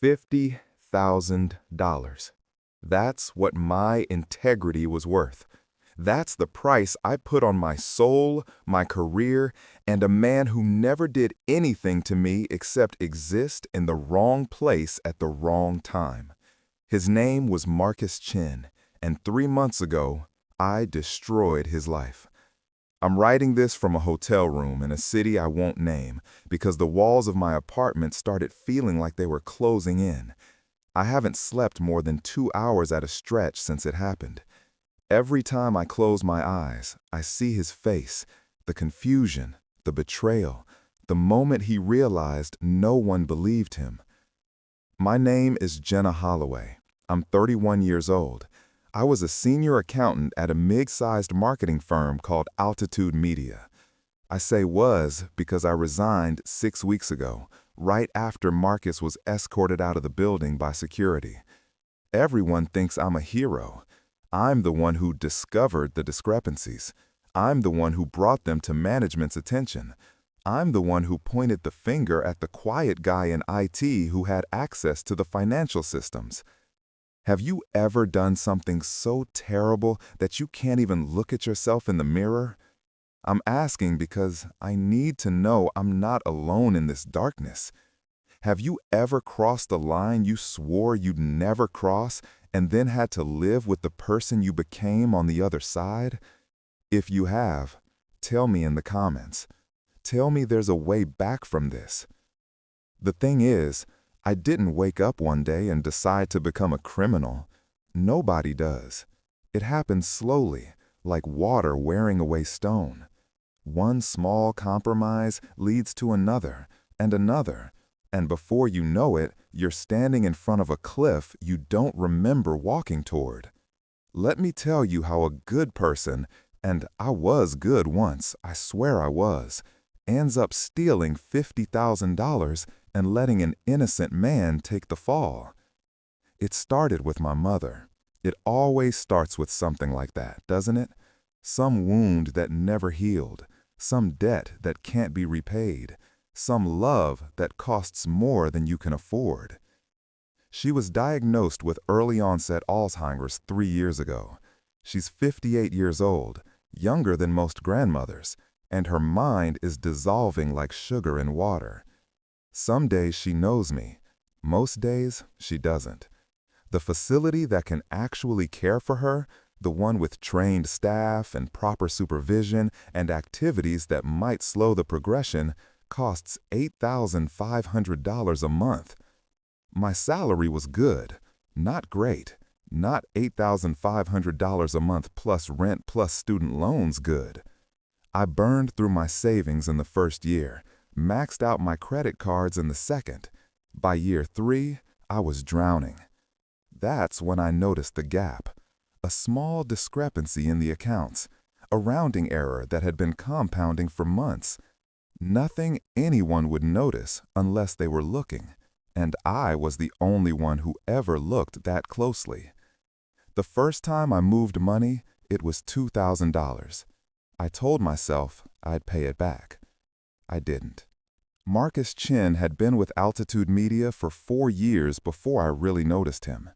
$50,000. That's what my integrity was worth. That's the price I put on my soul, my career, and a man who never did anything to me except exist in the wrong place at the wrong time. His name was Marcus Chin, and 3 months ago, I destroyed his life. I'm writing this from a hotel room in a city I won't name because the walls of my apartment started feeling like they were closing in. I haven't slept more than 2 hours at a stretch since it happened. Every time I close my eyes, I see his face, the confusion, the betrayal, the moment he realized no one believed him. My name is Jenna Holloway. I'm 31 years old. I was a senior accountant at a mid-sized marketing firm called Altitude Media. I say was because I resigned 6 weeks ago, right after Marcus was escorted out of the building by security. Everyone thinks I'm a hero. I'm the one who discovered the discrepancies. I'm the one who brought them to management's attention. I'm the one who pointed the finger at the quiet guy in IT who had access to the financial systems. Have you ever done something so terrible that you can't even look at yourself in the mirror? I'm asking because I need to know I'm not alone in this darkness. Have you ever crossed the line you swore you'd never cross and then had to live with the person you became on the other side? If you have, tell me in the comments. Tell me there's a way back from this. The thing is, I didn't wake up one day and decide to become a criminal. Nobody does. It happens slowly, like water wearing away stone. One small compromise leads to another, and before you know it, you're standing in front of a cliff you don't remember walking toward. Let me tell you how a good person, and I was good once, I swear I was, ends up stealing $50,000 and letting an innocent man take the fall. It started with my mother. It always starts with something like that, doesn't it? Some wound that never healed, some debt that can't be repaid, some love that costs more than you can afford. She was diagnosed with early-onset Alzheimer's 3 years ago. She's 58 years old, younger than most grandmothers, and her mind is dissolving like sugar in water. Some days she knows me. Most days she doesn't. The facility that can actually care for her, the one with trained staff and proper supervision and activities that might slow the progression, costs $8,500 a month. My salary was good, not great, not $8,500 a month plus rent plus student loans good. I burned through my savings in the first year, maxed out my credit cards in the second. By year 3, I was drowning. That's when I noticed the gap, a small discrepancy in the accounts, a rounding error that had been compounding for months. Nothing anyone would notice unless they were looking, and I was the only one who ever looked that closely. The first time I moved money, it was $2,000. I told myself I'd pay it back. I didn't. Marcus Chin had been with Altitude Media for 4 years before I really noticed him.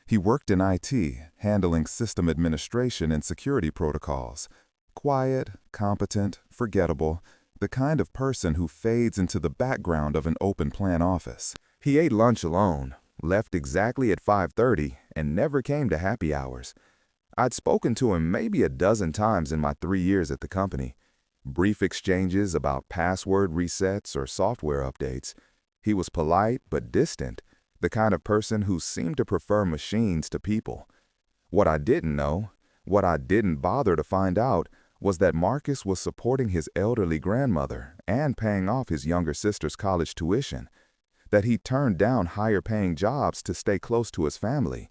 He worked in IT, handling system administration and security protocols. Quiet, competent, forgettable, the kind of person who fades into the background of an open-plan office. He ate lunch alone, left exactly at 5:30, and never came to happy hours. I'd spoken to him maybe a dozen times in my 3 years at the company. Brief exchanges about password resets or software updates. He was polite but distant, the kind of person who seemed to prefer machines to people. What I didn't know, what I didn't bother to find out, was that Marcus was supporting his elderly grandmother and paying off his younger sister's college tuition, that he turned down higher-paying jobs to stay close to his family,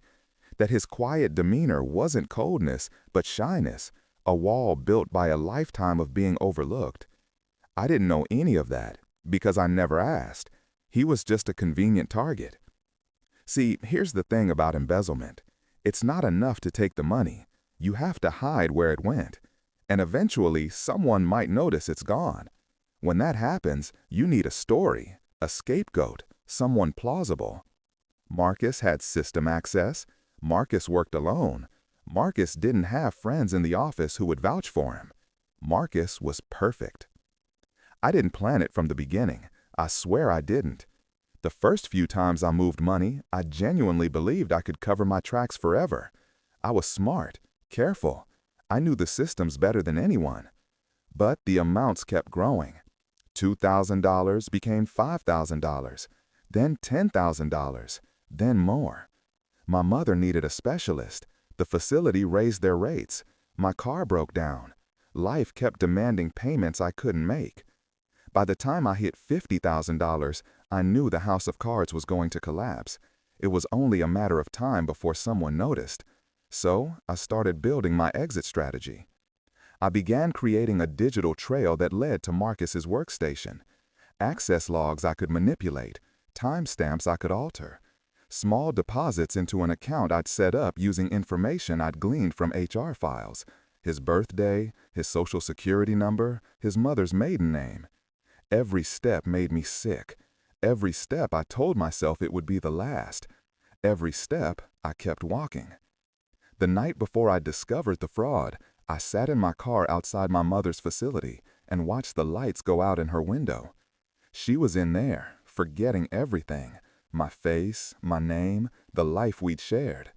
that his quiet demeanor wasn't coldness but shyness, a wall built by a lifetime of being overlooked. I didn't know any of that because I never asked. He was just a convenient target. See, here's the thing about embezzlement. It's not enough to take the money. You have to hide where it went. And eventually, someone might notice it's gone. When that happens, you need a story, a scapegoat, someone plausible. Marcus had system access. Marcus worked alone. Marcus didn't have friends in the office who would vouch for him. Marcus was perfect. I didn't plan it from the beginning. I swear I didn't. The first few times I moved money, I genuinely believed I could cover my tracks forever. I was smart, careful. I knew the systems better than anyone. But the amounts kept growing. $2,000 became $5,000, then $10,000, then more. My mother needed a specialist. The facility raised their rates. My car broke down. Life kept demanding payments I couldn't make. By the time I hit $50,000, I knew the house of cards was going to collapse. It was only a matter of time before someone noticed. So I started building my exit strategy. I began creating a digital trail that led to Marcus's workstation. Access logs I could manipulate, timestamps I could alter, small deposits into an account I'd set up using information I'd gleaned from HR files, his birthday, his social security number, his mother's maiden name. Every step made me sick. Every step I told myself it would be the last. Every step I kept walking. The night before I discovered the fraud, I sat in my car outside my mother's facility and watched the lights go out in her window. She was in there, forgetting everything, my face, my name, the life we'd shared.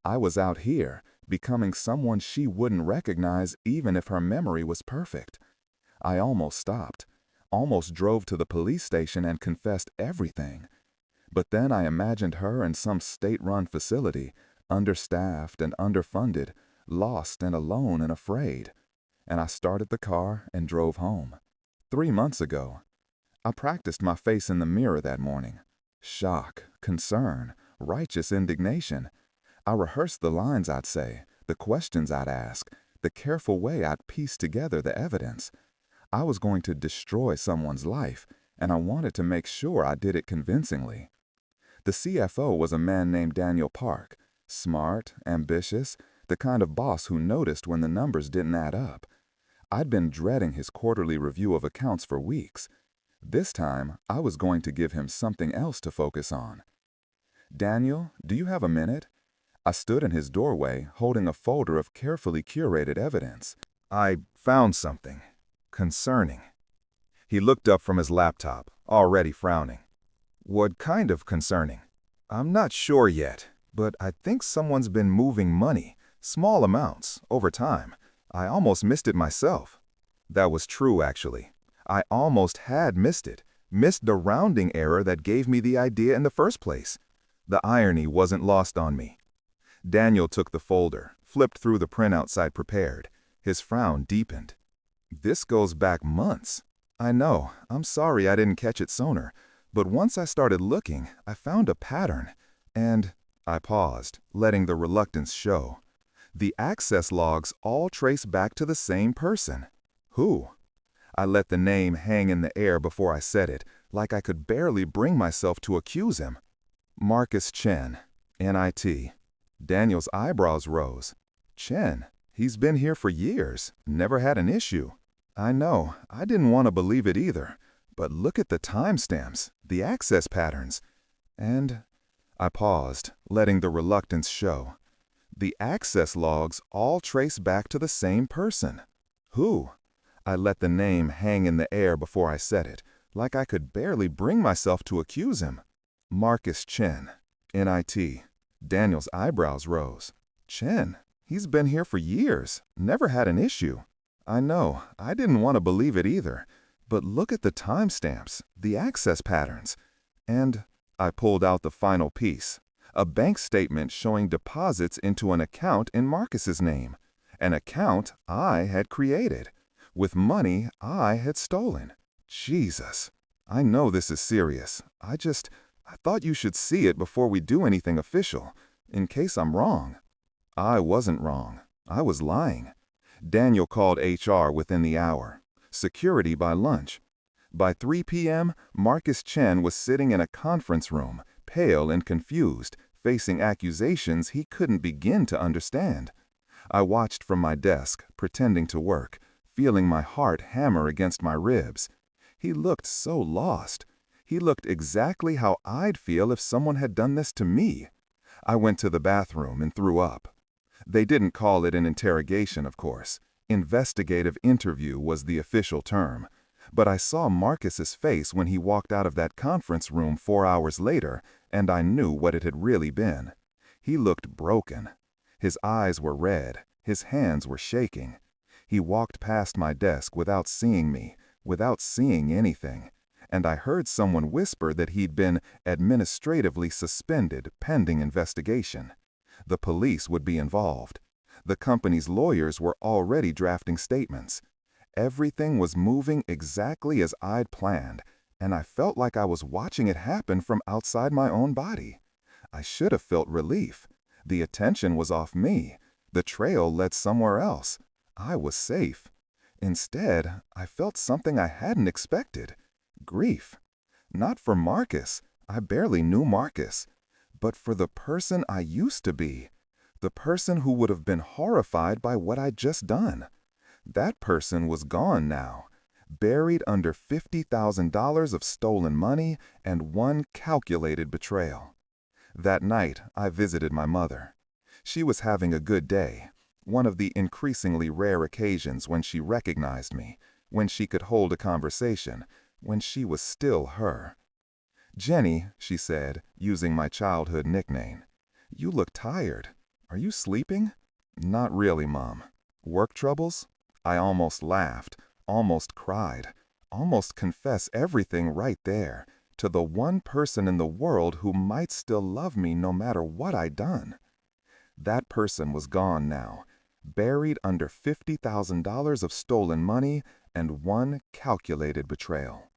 I was out here, becoming someone she wouldn't recognize even if her memory was perfect. I almost stopped, almost drove to the police station and confessed everything. But then I imagined her in some state-run facility, understaffed and underfunded, lost and alone and afraid. And I started the car and drove home. 3 months ago. I practiced my face in the mirror that morning. Shock, concern, righteous indignation. I rehearsed the lines I'd say, the questions I'd ask, the careful way I'd piece together the evidence. I was going to destroy someone's life, and I wanted to make sure I did it convincingly. The CFO was a man named Daniel Park, smart, ambitious, the kind of boss who noticed when the numbers didn't add up. I'd been dreading his quarterly review of accounts for weeks. This time, I was going to give him something else to focus on. "Daniel, do you have a minute?" I stood in his doorway, holding a folder of carefully curated evidence. "I found something concerning." He looked up from his laptop, already frowning. "What kind of concerning?" "I'm not sure yet, but I think someone's been moving money, small amounts, over time. I almost missed it myself." That was true, actually. I almost had missed it, missed the rounding error that gave me the idea in the first place. The irony wasn't lost on me. Daniel took the folder, flipped through the printouts I'd prepared. His frown deepened. "This goes back months. I know, I'm sorry I didn't catch it sooner, but once I started looking, I found a pattern. And—" I paused, letting the reluctance show. "The access logs all trace back to the same person." "Who?" I let the name hang in the air before I said it, like I could barely bring myself to accuse him. "Marcus Chen, NIT." Daniel's eyebrows rose. "Chen? He's been here for years, never had an issue." I know, I didn't want to believe it either. But look at the timestamps, the access patterns. And I paused, letting the reluctance show. The access logs all trace back to the same person. Who? I let the name hang in the air before I said it, like I could barely bring myself to accuse him. "Marcus Chen, NIT." Daniel's eyebrows rose. "Chen? He's been here for years, never had an issue." I know, I didn't want to believe it either. But look at the timestamps, the access patterns. And I pulled out the final piece, a bank statement showing deposits into an account in Marcus's name, an account I had created, with money I had stolen. Jesus, I know this is serious. I thought you should see it before we do anything official, in case I'm wrong. I wasn't wrong. I was lying. Daniel called HR within the hour. Security by lunch. By 3 p.m., Marcus Chen was sitting in a conference room, pale and confused, facing accusations he couldn't begin to understand. I watched from my desk, pretending to work, feeling my heart hammer against my ribs. He looked so lost. He looked exactly how I'd feel if someone had done this to me. I went to the bathroom and threw up. They didn't call it an interrogation, of course. Investigative interview was the official term. But I saw Marcus's face when he walked out of that conference room 4 hours later, and I knew what it had really been. He looked broken. His eyes were red. His hands were shaking. He walked past my desk without seeing me, without seeing anything, and I heard someone whisper that he'd been administratively suspended pending investigation. The police would be involved. The company's lawyers were already drafting statements. Everything was moving exactly as I'd planned, and I felt like I was watching it happen from outside my own body. I should have felt relief. The attention was off me. The trail led somewhere else. I was safe. Instead, I felt something I hadn't expected. Grief. Not for Marcus. I barely knew Marcus. But for the person I used to be. The person who would have been horrified by what I'd just done. That person was gone now, buried under $50,000 of stolen money and one calculated betrayal. That night, I visited my mother. She was having a good day, one of the increasingly rare occasions when she recognized me, when she could hold a conversation, when she was still her. "Jenny," she said, using my childhood nickname, "you look tired. Are you sleeping?" "Not really, Mom." "Work troubles?" I almost laughed, almost cried, almost confessed everything right there to the one person in the world who might still love me no matter what I'd done. That person was gone now, buried under $50,000 of stolen money and one calculated betrayal.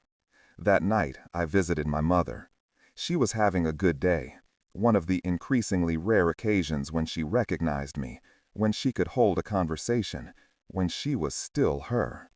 That night, I visited my mother. She was having a good day, one of the increasingly rare occasions when she recognized me, when she could hold a conversation, when she was still her.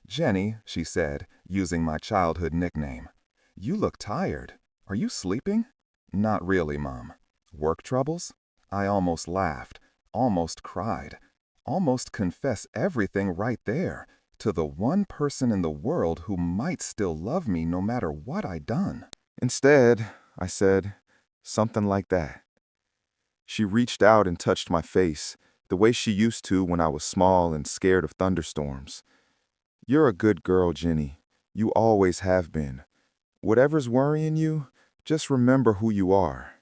"Jenny," she said, using my childhood nickname, "you look tired. Are you sleeping?" "Not really, Mom." "Work troubles?" I almost laughed, almost cried, almost confessed everything right there to the one person in the world who might still love me no matter what I'd done. "Instead," I said, "something like that." She reached out and touched my face, the way she used to when I was small and scared of thunderstorms. "You're a good girl, Jenny. You always have been. Whatever's worrying you, just remember who you are."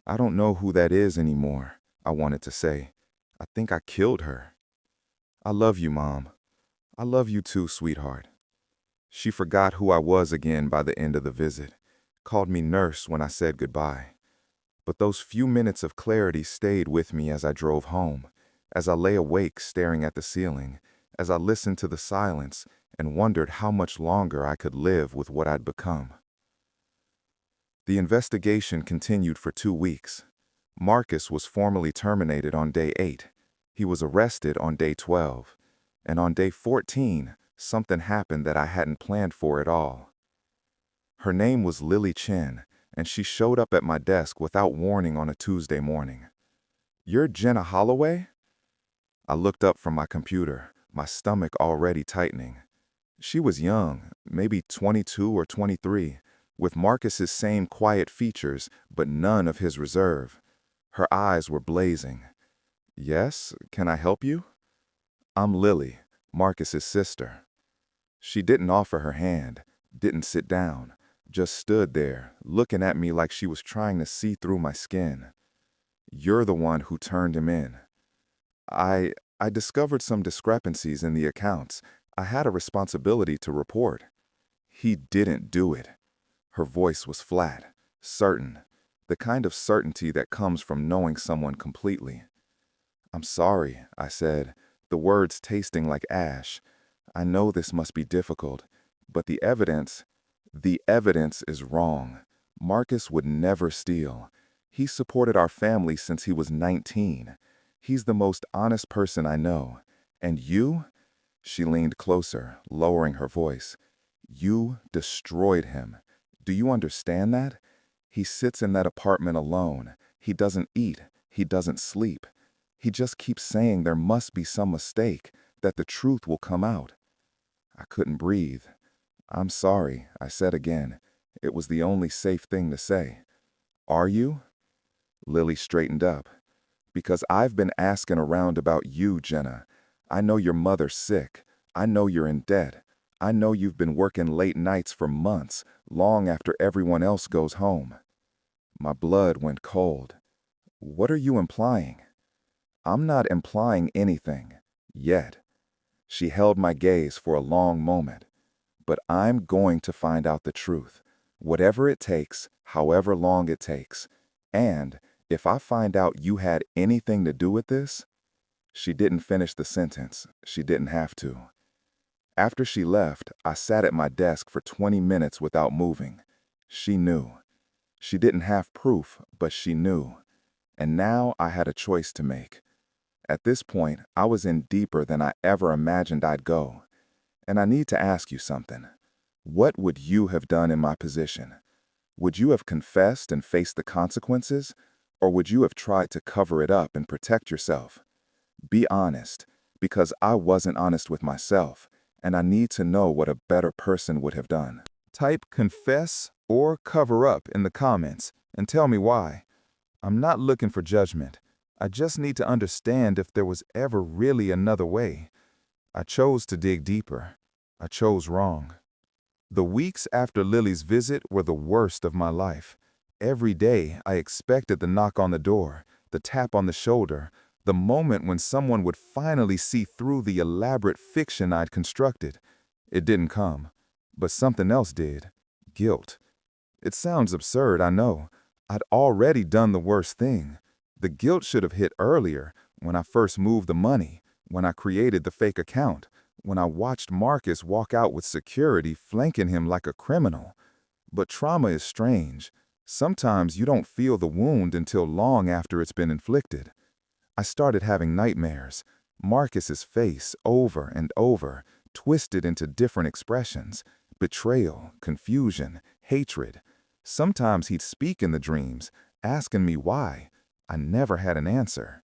"I don't know who that is anymore," I wanted to say. "I think I killed her." "I love you, Mom. I love you too, sweetheart." She forgot who I was again by the end of the visit, called me nurse when I said goodbye. But those few minutes of clarity stayed with me as I drove home, as I lay awake staring at the ceiling, as I listened to the silence and wondered how much longer I could live with what I'd become. The investigation continued for 2 weeks. Marcus was formally terminated on day 8. He was arrested on day 12. And on day 14, something happened that I hadn't planned for at all. Her name was Lily Chen, and she showed up at my desk without warning on a Tuesday morning. "You're Jenna Holloway?" I looked up from my computer, my stomach already tightening. She was young, maybe 22 or 23, with Marcus's same quiet features, but none of his reserve. Her eyes were blazing. "Yes, can I help you?" "I'm Lily, Marcus's sister." She didn't offer her hand, didn't sit down, just stood there, looking at me like she was trying to see through my skin. "You're the one who turned him in." I discovered some discrepancies in the accounts. I had a responsibility to report." "He didn't do it." Her voice was flat, certain, the kind of certainty that comes from knowing someone completely. "I'm sorry," I said, the words tasting like ash. "I know this must be difficult, but the evidence is wrong. Marcus would never steal. He supported our family since he was 19. He's the most honest person I know. And you?" She leaned closer, lowering her voice. "You destroyed him. Do you understand that? He sits in that apartment alone. He doesn't eat. He doesn't sleep. He just keeps saying there must be some mistake, that the truth will come out." I couldn't breathe. "I'm sorry," I said again. It was the only safe thing to say. Are you? Lily straightened up. Because I've been asking around about you, Jenna. I know your mother's sick. I know you're in debt. I know you've been working late nights for months, long after everyone else goes home. My blood went cold. What are you implying? I'm not implying anything. Yet. She held my gaze for a long moment. But I'm going to find out the truth. Whatever it takes, however long it takes. And if I find out you had anything to do with this. She didn't finish the sentence. She didn't have to. After she left, I sat at my desk for 20 minutes without moving. She knew. She didn't have proof, but she knew. And now I had a choice to make. At this point, I was in deeper than I ever imagined I'd go. And I need to ask you something. What would you have done in my position? Would you have confessed and faced the consequences? Or would you have tried to cover it up and protect yourself? Be honest, because I wasn't honest with myself, and I need to know what a better person would have done. Type confess or cover up in the comments and tell me why. I'm not looking for judgment. I just need to understand if there was ever really another way. I chose to dig deeper. I chose wrong. The weeks after Lily's visit were the worst of my life. Every day I expected the knock on the door, the tap on the shoulder, the moment when someone would finally see through the elaborate fiction I'd constructed. It didn't come, but something else did. Guilt. It sounds absurd, I know. I'd already done the worst thing. The guilt should have hit earlier, when I first moved the money, when I created the fake account, when I watched Marcus walk out with security flanking him like a criminal. But trauma is strange. Sometimes you don't feel the wound until long after it's been inflicted. I started having nightmares. Marcus's face, over and over, twisted into different expressions. Betrayal, confusion, hatred. Sometimes he'd speak in the dreams, asking me why. I never had an answer.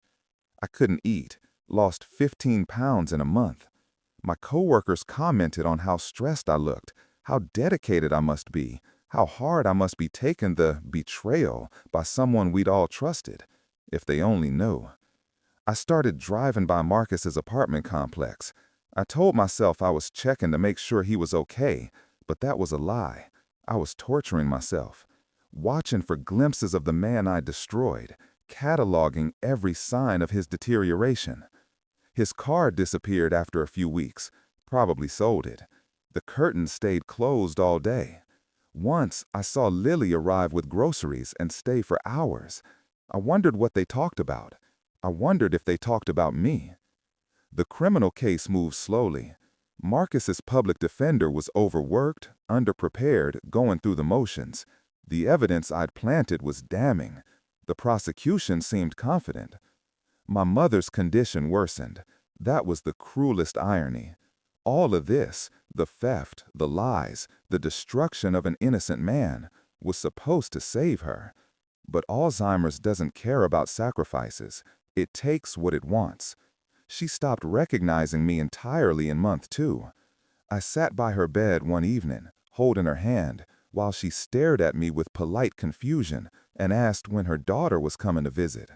I couldn't eat, lost 15 pounds in a month. My coworkers commented on how stressed I looked, how dedicated I must be, how hard I must be taking the betrayal by someone we'd all trusted. If they only knew. I started driving by Marcus's apartment complex. I told myself I was checking to make sure he was okay, but that was a lie. I was torturing myself, watching for glimpses of the man I destroyed, cataloging every sign of his deterioration. His car disappeared after a few weeks, probably sold it. The curtains stayed closed all day. Once, I saw Lily arrive with groceries and stay for hours. I wondered what they talked about. I wondered if they talked about me. The criminal case moved slowly. Marcus's public defender was overworked, underprepared, going through the motions. The evidence I'd planted was damning. The prosecution seemed confident. My mother's condition worsened. That was the cruelest irony. All of this, the theft, the lies, the destruction of an innocent man, was supposed to save her. But Alzheimer's doesn't care about sacrifices. It takes what it wants. She stopped recognizing me entirely in month 2. I sat by her bed one evening, holding her hand, while she stared at me with polite confusion and asked when her daughter was coming to visit.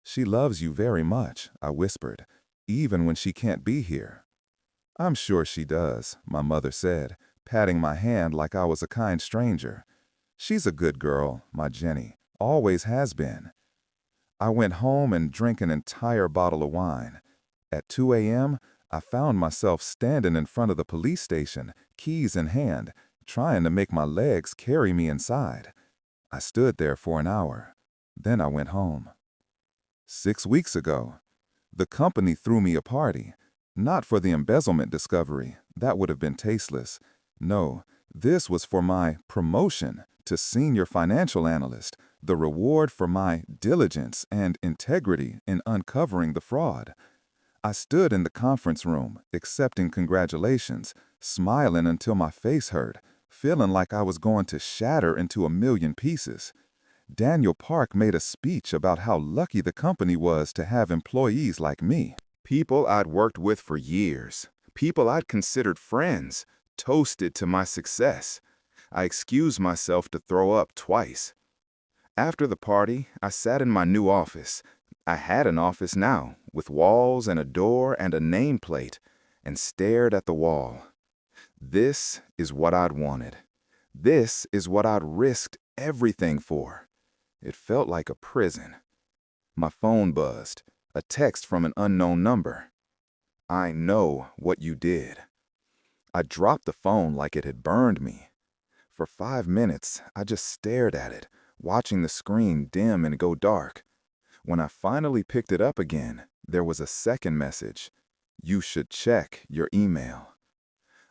"She loves you very much," I whispered, "even when she can't be here." "I'm sure she does," my mother said, patting my hand like I was a kind stranger. "She's a good girl, my Jenny, always has been." I went home and drank an entire bottle of wine. At 2 a.m., I found myself standing in front of the police station, keys in hand, trying to make my legs carry me inside. I stood there for an hour. Then I went home. 6 weeks ago, the company threw me a party. Not for the embezzlement discovery. That would have been tasteless. No, this was for my promotion to senior financial analyst, the reward for my diligence and integrity in uncovering the fraud. I stood in the conference room, accepting congratulations, smiling until my face hurt, feeling like I was going to shatter into a million pieces. Daniel Park made a speech about how lucky the company was to have employees like me. People I'd worked with for years, people I'd considered friends, toasted to my success. I excused myself to throw up twice. After the party, I sat in my new office. I had an office now, with walls and a door and a nameplate, and stared at the wall. This is what I'd wanted. This is what I'd risked everything for. It felt like a prison. My phone buzzed, a text from an unknown number. I know what you did. I dropped the phone like it had burned me. For 5 minutes, I just stared at it, watching the screen dim and go dark. When I finally picked it up again, there was a second message. You should check your email.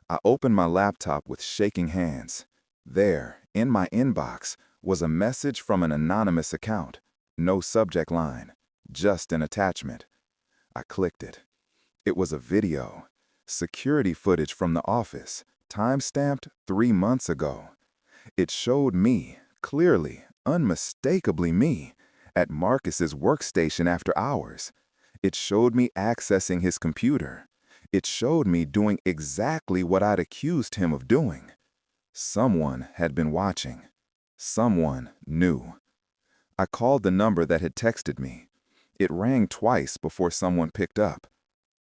I opened my laptop with shaking hands. There, in my inbox, was a message from an anonymous account. No subject line, just an attachment. I clicked it. It was a video. Security footage from the office, time-stamped 3 months ago. It showed me, clearly, unmistakably me, at Marcus's workstation after hours. It showed me accessing his computer. It showed me doing exactly what I'd accused him of doing. Someone had been watching. Someone knew. I called the number that had texted me. It rang twice before someone picked up.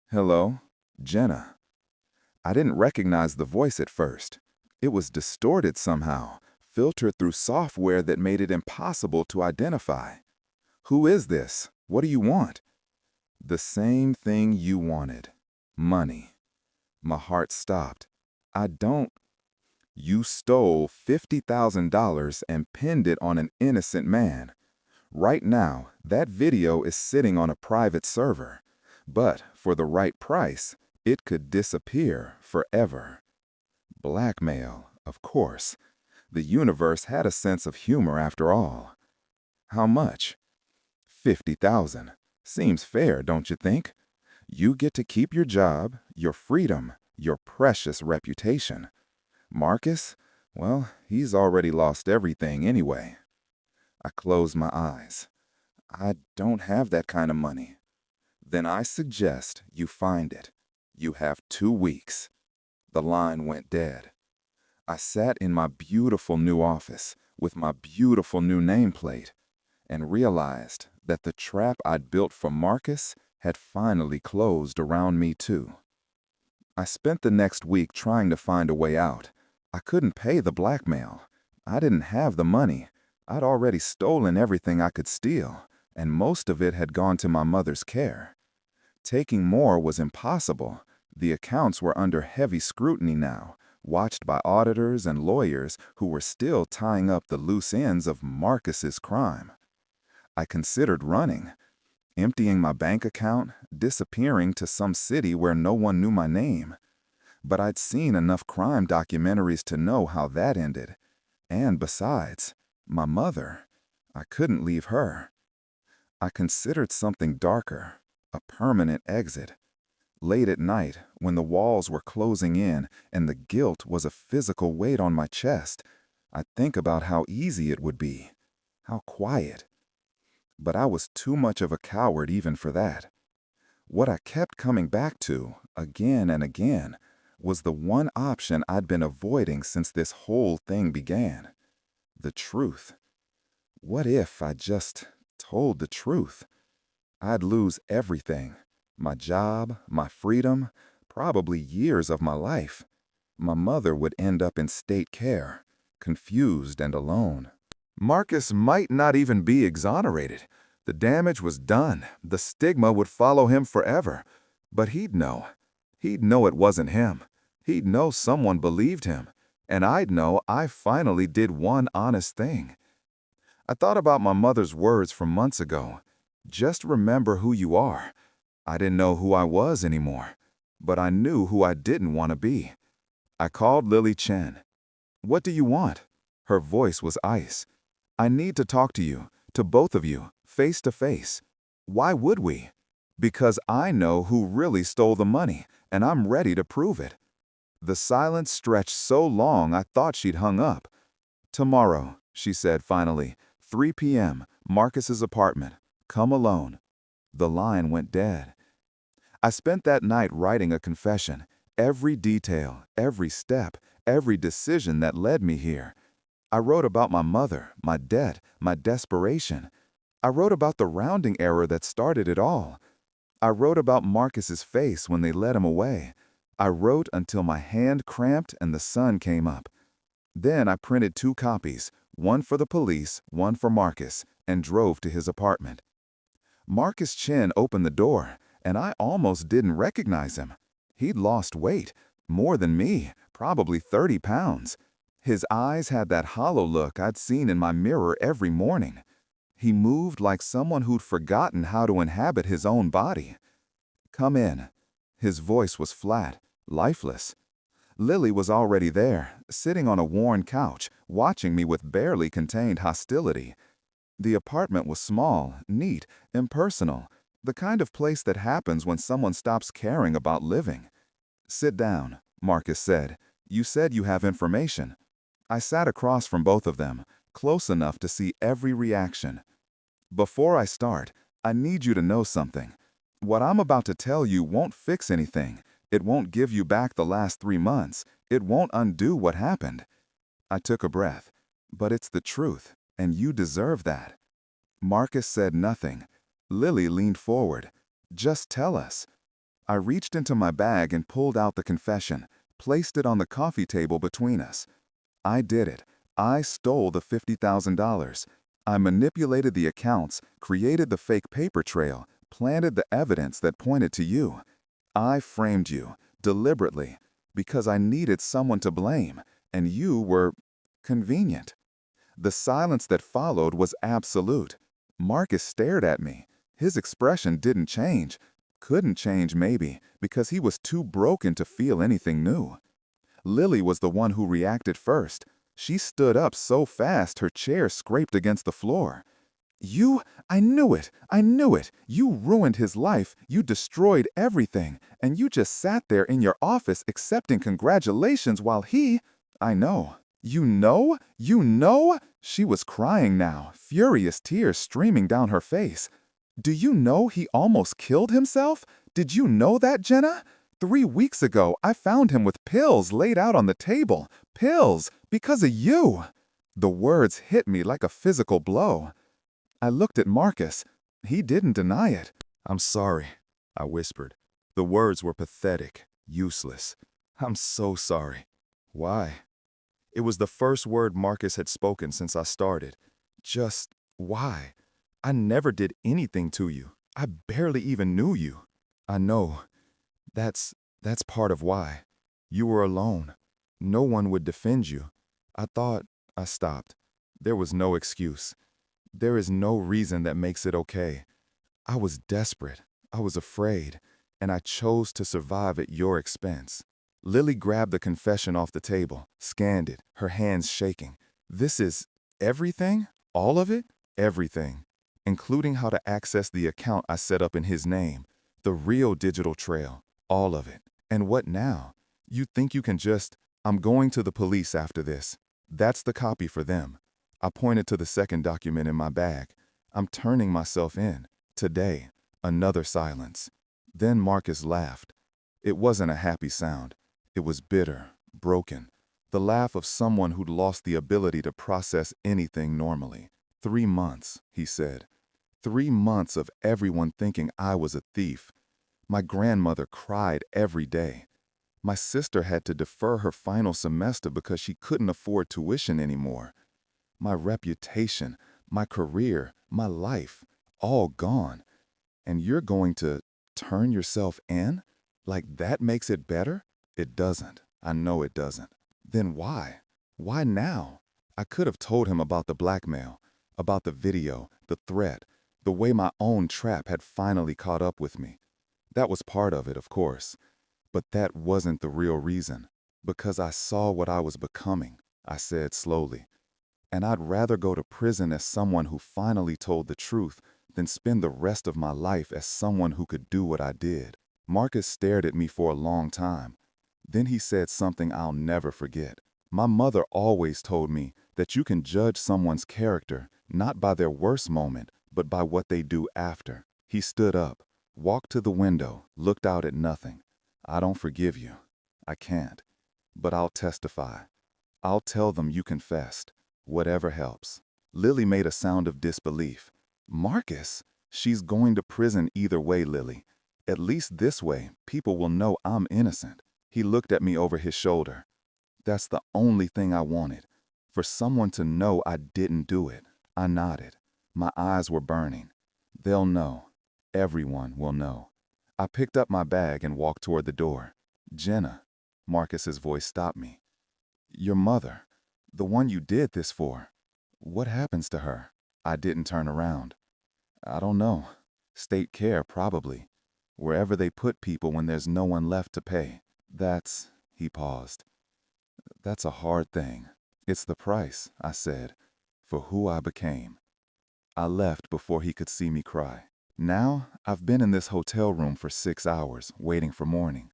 Hello, Jenna. I didn't recognize the voice at first. It was distorted somehow, filtered through software that made it impossible to identify. Who is this? What do you want? The same thing you wanted. Money. My heart stopped. I don't. You stole $50,000 and pinned it on an innocent man. Right now, that video is sitting on a private server. But for the right price, it could disappear forever. Blackmail, of course. The universe had a sense of humor after all. How much? 50,000. Seems fair, don't you think? You get to keep your job, your freedom, your precious reputation. Marcus? Well, he's already lost everything anyway. I closed my eyes. I don't have that kind of money. Then I suggest you find it. You have 2 weeks. The line went dead. I sat in my beautiful new office with my beautiful new nameplate and realized that the trap I'd built for Marcus had finally closed around me too. I spent the next week trying to find a way out. I couldn't pay the blackmail. I didn't have the money. I'd already stolen everything I could steal, and most of it had gone to my mother's care. Taking more was impossible. The accounts were under heavy scrutiny now, watched by auditors and lawyers who were still tying up the loose ends of Marcus's crime. I considered running, emptying my bank account, disappearing to some city where no one knew my name. But I'd seen enough crime documentaries to know how that ended. And besides, my mother, I couldn't leave her. I considered something darker, a permanent exit. Late at night, when the walls were closing in and the guilt was a physical weight on my chest, I'd think about how easy it would be, how quiet. But I was too much of a coward even for that. What I kept coming back to, again and again, was the one option I'd been avoiding since this whole thing began. The truth. What if I just told the truth? I'd lose everything. My job, my freedom, probably years of my life. My mother would end up in state care, confused and alone. Marcus might not even be exonerated. The damage was done. The stigma would follow him forever. But he'd know. He'd know it wasn't him. He'd know someone believed him. And I'd know I finally did one honest thing. I thought about my mother's words from months ago. Just remember who you are. I didn't know who I was anymore, but I knew who I didn't want to be. I called Lily Chen. What do you want? Her voice was ice. I need to talk to you, to both of you, face to face. Why would we? Because I know who really stole the money, and I'm ready to prove it. The silence stretched so long I thought she'd hung up. Tomorrow, she said finally, 3 p.m., Marcus's apartment. Come alone. The line went dead. I spent that night writing a confession. Every detail, every step, every decision that led me here. I wrote about my mother, my debt, my desperation. I wrote about the rounding error that started it all. I wrote about Marcus's face when they led him away. I wrote until my hand cramped and the sun came up. Then I printed 2 copies, one for the police, one for Marcus, and drove to his apartment. Marcus Chin opened the door, and I almost didn't recognize him. He'd lost weight, more than me, probably 30 pounds. His eyes had that hollow look I'd seen in my mirror every morning. He moved like someone who'd forgotten how to inhabit his own body. "Come in." His voice was flat, lifeless. Lily was already there, sitting on a worn couch, watching me with barely contained hostility. The apartment was small, neat, impersonal, the kind of place that happens when someone stops caring about living. "Sit down," Marcus said. "You said you have information." I sat across from both of them, close enough to see every reaction. "Before I start, I need you to know something. What I'm about to tell you won't fix anything. It won't give you back the last 3 months. It won't undo what happened." I took a breath. "But it's the truth, and you deserve that." Marcus said nothing. Lily leaned forward. "Just tell us." I reached into my bag and pulled out the confession, placed it on the coffee table between us. "I did it. I stole the $50,000. I manipulated the accounts, created the fake paper trail, planted the evidence that pointed to you. I framed you, deliberately, because I needed someone to blame, and you were convenient." The silence that followed was absolute. Marcus stared at me. His expression didn't change. Couldn't change, maybe, because he was too broken to feel anything new. Lily was the one who reacted first. She stood up so fast her chair scraped against the floor. I knew it, I knew it. You ruined his life, you destroyed everything, and you just sat there in your office accepting congratulations while he—" "I know." "You know? You know?" She was crying now, furious tears streaming down her face. "Do you know he almost killed himself? Did you know that, Jenna? 3 weeks ago, I found him with pills laid out on the table. Pills! Because of you!" The words hit me like a physical blow. I looked at Marcus. He didn't deny it. "I'm sorry," I whispered. The words were pathetic, useless. "I'm so sorry." "Why?" It was the first word Marcus had spoken since I started. Just why? I never did anything to you. I barely even knew you. "I know. That's part of why. You were alone. No one would defend you. I thought—" I stopped. There was no excuse. There is no reason that makes it okay. I was desperate. I was afraid. And I chose to survive at your expense. Lily grabbed the confession off the table, scanned it, her hands shaking. "This is everything? All of it?" "Everything. Including how to access the account I set up in his name. The real digital trail. All of it. And what now? You think you can just—" "I'm going to the police after this. That's the copy for them." I pointed to the second document in my bag. "I'm turning myself in. Today." Another silence. Then Marcus laughed. It wasn't a happy sound. It was bitter, broken. The laugh of someone who'd lost the ability to process anything normally. 3 months, he said. 3 months of everyone thinking I was a thief. My grandmother cried every day. My sister had to defer her final semester because she couldn't afford tuition anymore. My reputation, my career, my life, all gone. And you're going to turn yourself in? Like that makes it better? It doesn't. I know it doesn't. Then why? Why now? I could have told him about the blackmail, about the video, the threat, the way my own trap had finally caught up with me. That was part of it, of course. But that wasn't the real reason. Because I saw what I was becoming, I said slowly. And I'd rather go to prison as someone who finally told the truth than spend the rest of my life as someone who could do what I did. Marcus stared at me for a long time. Then he said something I'll never forget. My mother always told me that you can judge someone's character not by their worst moment, but by what they do after. He stood up, walked to the window, looked out at nothing. "I don't forgive you. I can't." But I'll testify. I'll tell them you confessed. Whatever helps. Lily made a sound of disbelief. Marcus? She's going to prison either way, Lily. At least this way, people will know I'm innocent. He looked at me over his shoulder. That's the only thing I wanted. For someone to know I didn't do it. I nodded. My eyes were burning. They'll know. Everyone will know. I picked up my bag and walked toward the door. Jenna, Marcus's voice stopped me. Your mother, the one you did this for. What happens to her? I didn't turn around. I don't know. State care, probably. Wherever they put people when there's no one left to pay. He paused. That's a hard thing. It's the price, I said, for who I became. I left before he could see me cry. Now, I've been in this hotel room for 6 hours, waiting for morning.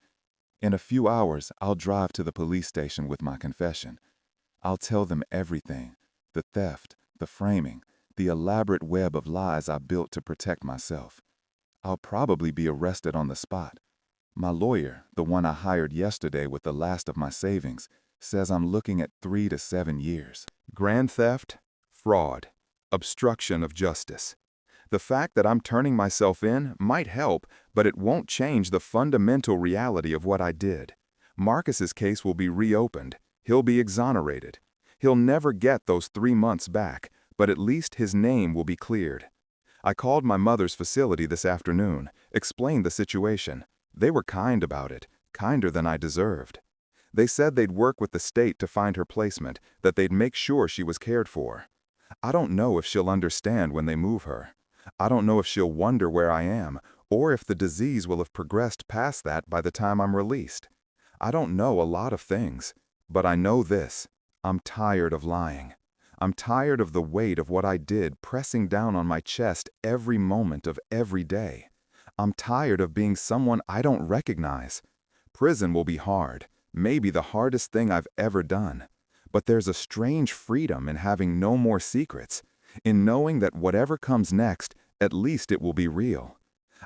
In a few hours, I'll drive to the police station with my confession. I'll tell them everything. The theft, the framing, the elaborate web of lies I built to protect myself. I'll probably be arrested on the spot. My lawyer, the one I hired yesterday with the last of my savings, says I'm looking at 3 to 7 years. Grand theft, fraud, obstruction of justice. The fact that I'm turning myself in might help, but it won't change the fundamental reality of what I did. Marcus's case will be reopened. He'll be exonerated. He'll never get those 3 months back, but at least his name will be cleared. I called my mother's facility this afternoon, explained the situation. They were kind about it, kinder than I deserved. They said they'd work with the state to find her placement, that they'd make sure she was cared for. I don't know if she'll understand when they move her. I don't know if she'll wonder where I am, or if the disease will have progressed past that by the time I'm released. I don't know a lot of things, but I know this. I'm tired of lying. I'm tired of the weight of what I did pressing down on my chest every moment of every day. I'm tired of being someone I don't recognize. Prison will be hard, maybe the hardest thing I've ever done. But there's a strange freedom in having no more secrets, in knowing that whatever comes next, at least it will be real.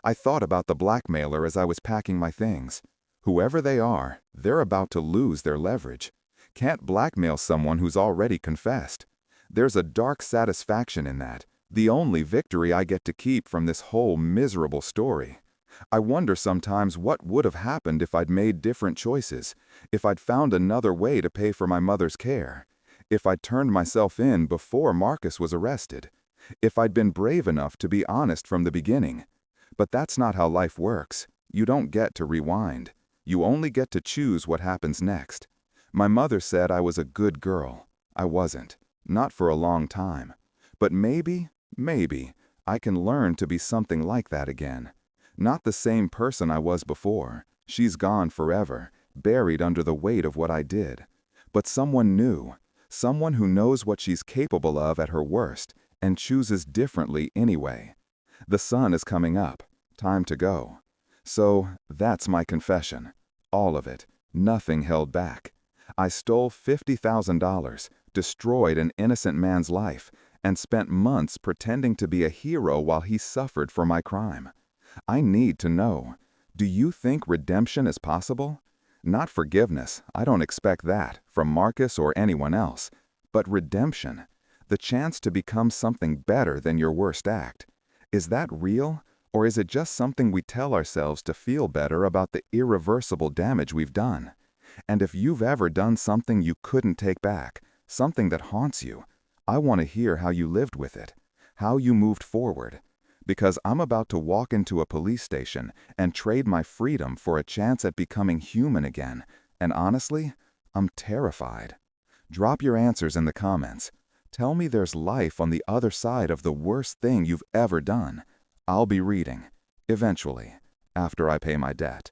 I thought about the blackmailer as I was packing my things. Whoever they are, they're about to lose their leverage. Can't blackmail someone who's already confessed. There's a dark satisfaction in that, the only victory I get to keep from this whole miserable story. I wonder sometimes what would have happened if I'd made different choices, if I'd found another way to pay for my mother's care, if I'd turned myself in before Marcus was arrested, if I'd been brave enough to be honest from the beginning. But that's not how life works. You don't get to rewind. You only get to choose what happens next. My mother said I was a good girl. I wasn't. Not for a long time. But maybe, I can learn to be something like that again. Not the same person I was before. She's gone forever, buried under the weight of what I did. But someone new, someone who knows what she's capable of at her worst and chooses differently anyway. The sun is coming up. Time to go. So that's my confession. All of it. Nothing held back. I stole $50,000, destroyed an innocent man's life, and spent months pretending to be a hero while he suffered for my crime. I need to know, do you think redemption is possible? Not forgiveness, I don't expect that, from Marcus or anyone else. But redemption, the chance to become something better than your worst act. Is that real, or is it just something we tell ourselves to feel better about the irreversible damage we've done? And if you've ever done something you couldn't take back, something that haunts you, I want to hear how you lived with it, how you moved forward. Because I'm about to walk into a police station and trade my freedom for a chance at becoming human again, and honestly, I'm terrified. Drop your answers in the comments. Tell me there's life on the other side of the worst thing you've ever done. I'll be reading, eventually, after I pay my debt.